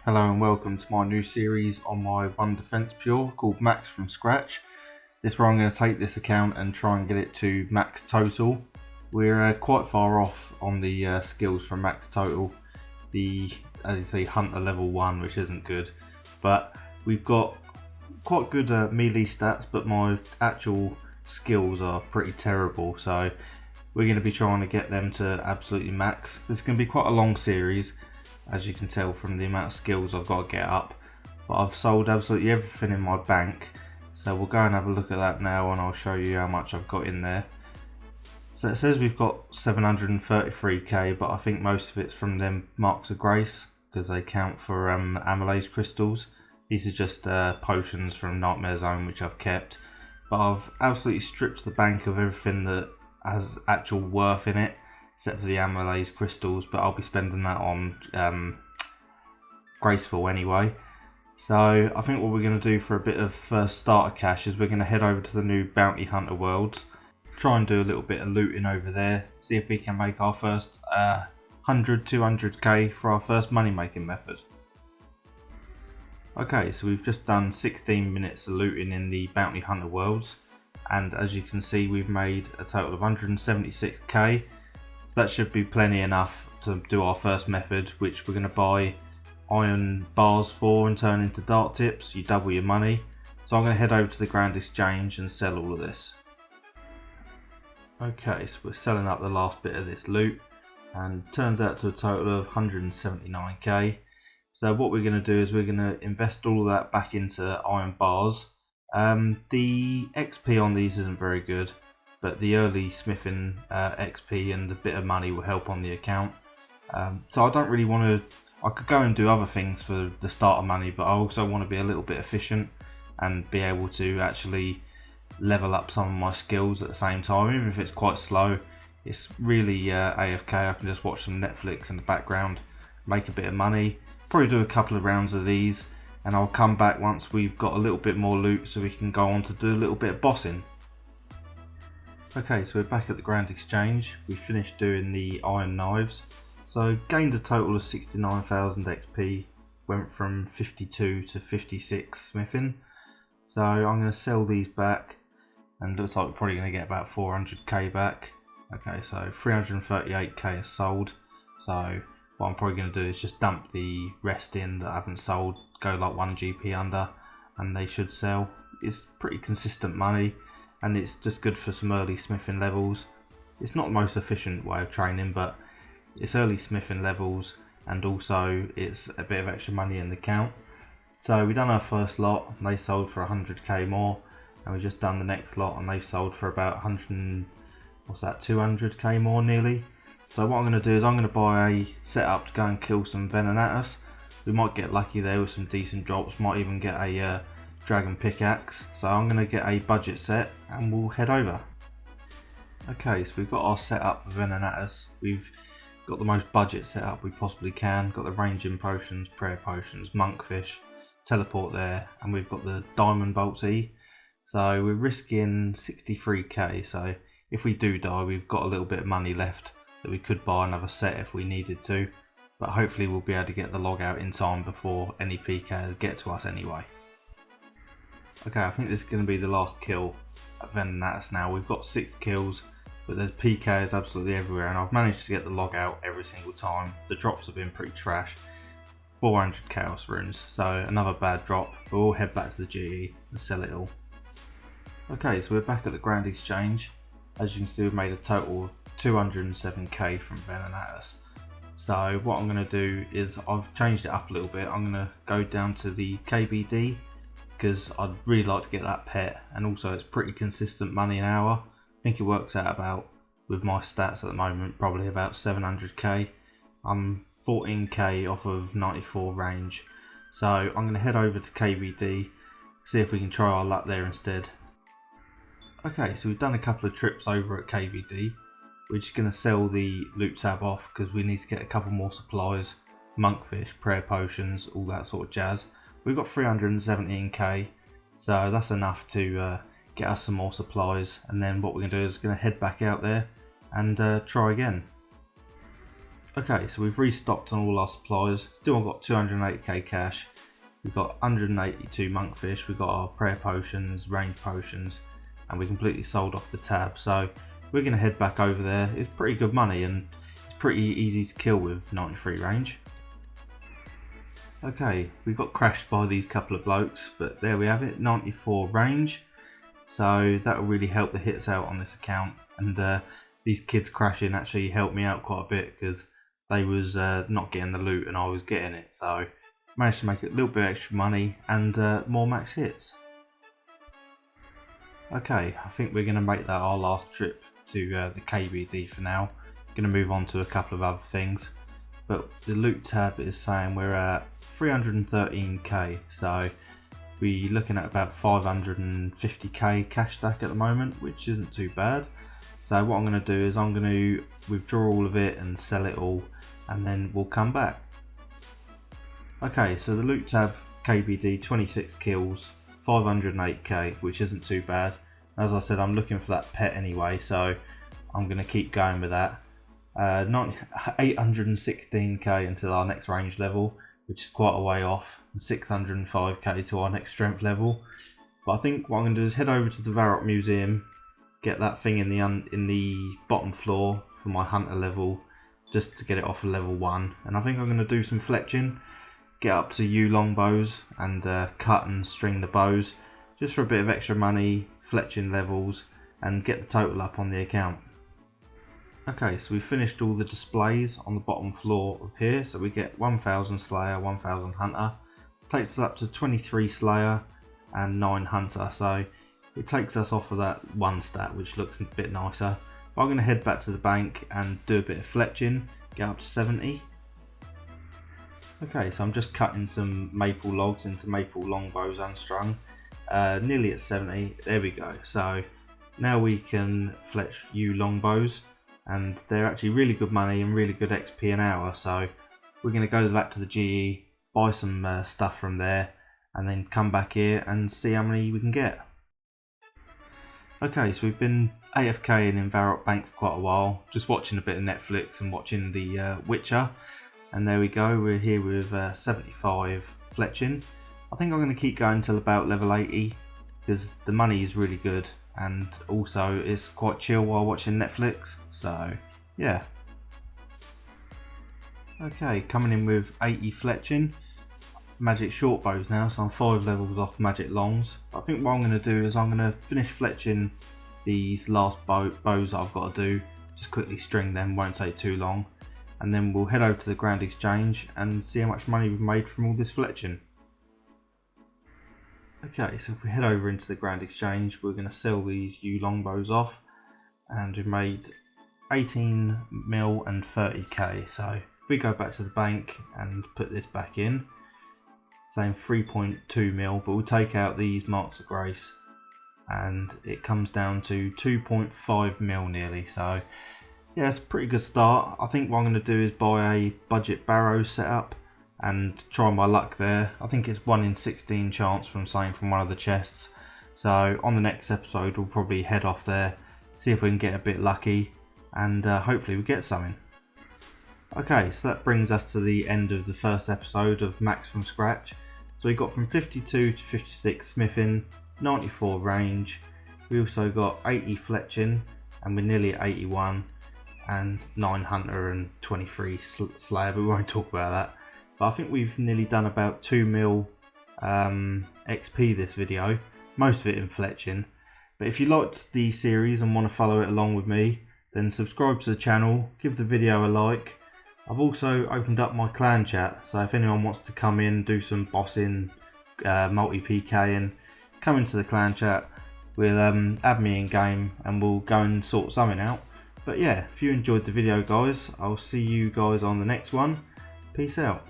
Hello and welcome to my new series on my One Defense Pure called Max from Scratch. This where I'm going to take this account and try and get it to max total. We're quite far off on the skills from max total. As you see, Hunter level 1, which isn't good, but we've got quite good melee stats, but my actual skills are pretty terrible, so we're going to be trying to get them to absolutely max. This is going to be quite a long series, as you can tell from the amount of skills I've got to get up, but I've sold absolutely everything in my bank, so we'll go and have a look at that now and I'll show you how much I've got in there. So it says we've got 733k, but I think most of it's from them Marks of Grace because they count for amylase crystals. These are just potions from Nightmare Zone which I've kept, but I've absolutely stripped the bank of everything that has actual worth in it except for the amylase crystals, but I'll be spending that on Graceful anyway. So I think what we're going to do for a bit of starter cash is we're going to head over to the new Bounty Hunter worlds, try and do a little bit of looting over there, see if we can make our first 200k for our first money making method. Okay, so we've just done 16 minutes of looting in the Bounty Hunter worlds, and as you can see we've made a total of 176k. So that should be plenty enough to do our first method, which we're going to buy iron bars for and turn into dart tips. You double your money. So I'm going to head over to the Grand Exchange and sell all of this. Okay, so we're selling up the last bit of this loot and turns out to a total of 179k. So what we're going to do is we're going to invest all of that back into iron bars. The XP on these isn't very good, but the early smithing XP and a bit of money will help on the account. So I don't really want to, I could go and do other things for the starter money, but I also want to be a little bit efficient and be able to actually level up some of my skills at the same time. Even if it's quite slow, it's really AFK. I can just watch some Netflix in the background, make a bit of money, probably do a couple of rounds of these, and I'll come back once we've got a little bit more loot so we can go on to do a little bit of bossing. Okay, so we're back at the Grand Exchange. We finished doing the iron knives. So gained a total of 69,000 XP, went from 52 to 56 smithing. So I'm going to sell these back, and looks like we're probably going to get about 400k back. Okay, so 338k is sold. So what I'm probably going to do is just dump the rest in that I haven't sold, go like 1 GP under, and they should sell. It's pretty consistent money, and it's just good for some early smithing levels. It's not the most efficient way of training, but it's early smithing levels, and also it's a bit of extra money in the account. So we done our first lot and they sold for 100k more, and we just done the next lot and they've sold for about 200k more nearly. So what I'm going to do is I'm going to buy a setup to go and kill some Venenatus. We might get lucky there with some decent drops, might even get a dragon pickaxe. So I'm going to get a budget set and we'll head over. Okay, so we've got our setup for Venenatus. We've got the most budget setup we possibly can. Got the ranging potions, prayer potions, monkfish, teleport there, and we've got the diamond bolts E. So we're risking 63k, so if we do die we've got a little bit of money left that we could buy another set if we needed to, but hopefully we'll be able to get the log out in time before any PKs get to us anyway. Okay, I think this is going to be the last kill at Venenatus now. We've got 6 kills, but there's PKs absolutely everywhere, and I've managed to get the log out every single time. The drops have been pretty trash. 400 chaos runes, so another bad drop, but we'll head back to the GE and sell it all. Okay, so we're back at the Grand Exchange. As you can see, we've made a total of 207k from Venenatus. So what I'm going to do is I've changed it up a little bit. I'm going to go down to the KBD because I'd really like to get that pet, and also it's pretty consistent money an hour. I think it works out about, with my stats at the moment, probably about 700k. I'm 14k off of 94 range, so I'm going to head over to KBD, see if we can try our luck there instead. Okay, so we've done a couple of trips over at KBD. We're just going to sell the loot tab off because we need to get a couple more supplies, monkfish, prayer potions, all that sort of jazz. We've got 317k, so that's enough to get us some more supplies, and then what we're going to do is going to head back out there and try again. Okay, so we've restocked on all our supplies. Still got 280k cash. We've got 182 monkfish. We've got our prayer potions, range potions, and we completely sold off the tab. So we're going to head back over there. It's pretty good money and it's pretty easy to kill with 93 range. Okay, we got crashed by these couple of blokes, but there we have it, 94 range. So that will really help the hits out on this account. And these kids crashing actually helped me out quite a bit because they was not getting the loot and I was getting it. So managed to make a little bit extra money and more max hits. Okay, I think we're going to make that our last trip to the KBD for now. Going to move on to a couple of other things. But the loot tab is saying we're at 313k, so we're looking at about 550k cash stack at the moment, which isn't too bad. So what I'm going to do is I'm going to withdraw all of it and sell it all, and then we'll come back. Okay, so the loot tab KBD, 26 kills, 508k, which isn't too bad. As I said, I'm looking for that pet anyway, so I'm going to keep going with that. 816k until our next range level, which is quite a way off, and 605k to our next strength level. But I think what I'm going to do is head over to the Varrock Museum, get that thing in the bottom floor for my hunter level, just to get it off of level 1. And I think I'm going to do some fletching, get up to U longbows and cut and string the bows, just for a bit of extra money, fletching levels, and get the total up on the account. Okay, so we finished all the displays on the bottom floor of here. So we get 1000 Slayer, 1000 Hunter. Takes us up to 23 Slayer and 9 Hunter. So it takes us off of that 1 stat, which looks a bit nicer. But I'm going to head back to the bank and do a bit of fletching, get up to 70. Okay, so I'm just cutting some maple logs into maple longbows unstrung. Nearly at 70. There we go. So now we can fletch U longbows. And they're actually really good money and really good XP an hour, so we're going to go back to the GE, buy some stuff from there, and then come back here and see how many we can get. Okay, so we've been AFK in Varrock Bank for quite a while, just watching a bit of Netflix and watching The Witcher, and there we go, we're here with 75 fletching. I think I'm going to keep going till about level 80, because the money is really good. And also it's quite chill while watching Netflix, so yeah. Okay, coming in with 80 fletching, magic short bows now, so I'm 5 levels off magic longs. But I think what I'm going to do is I'm going to finish fletching these last bows that I've got to do, just quickly string them, won't take too long, and then we'll head over to the Grand Exchange and see how much money we've made from all this fletching. Okay, so if we head over into the Grand Exchange, we're going to sell these U longbows off, and we've made 18 mil and 30k. So if we go back to the bank and put this back in, saying 3.2 mil, but we'll take out these marks of grace, and it comes down to 2.5 mil nearly. So yeah, it's a pretty good start. I think what I'm going to do is buy a budget barrow setup and try my luck there. I think it's 1 in 16 chance from something from one of the chests. So on the next episode we'll probably head off there, see if we can get a bit lucky, and hopefully we get something. Okay, so that brings us to the end of the first episode of Max from Scratch. So we got from 52 to 56 smithing, 94 range, we also got 80 fletching, and we're nearly at 81, and 9 hunter and 23 slayer, but we won't talk about that. But I think we've nearly done about 2 mil XP this video, most of it in fletching. But if you liked the series and want to follow it along with me, then subscribe to the channel, give the video a like. I've also opened up my clan chat, so if anyone wants to come in, do some bossing, multi-PKing, come into the clan chat, we'll add me in game and we'll go and sort something out. But yeah, if you enjoyed the video guys, I'll see you guys on the next one. Peace out.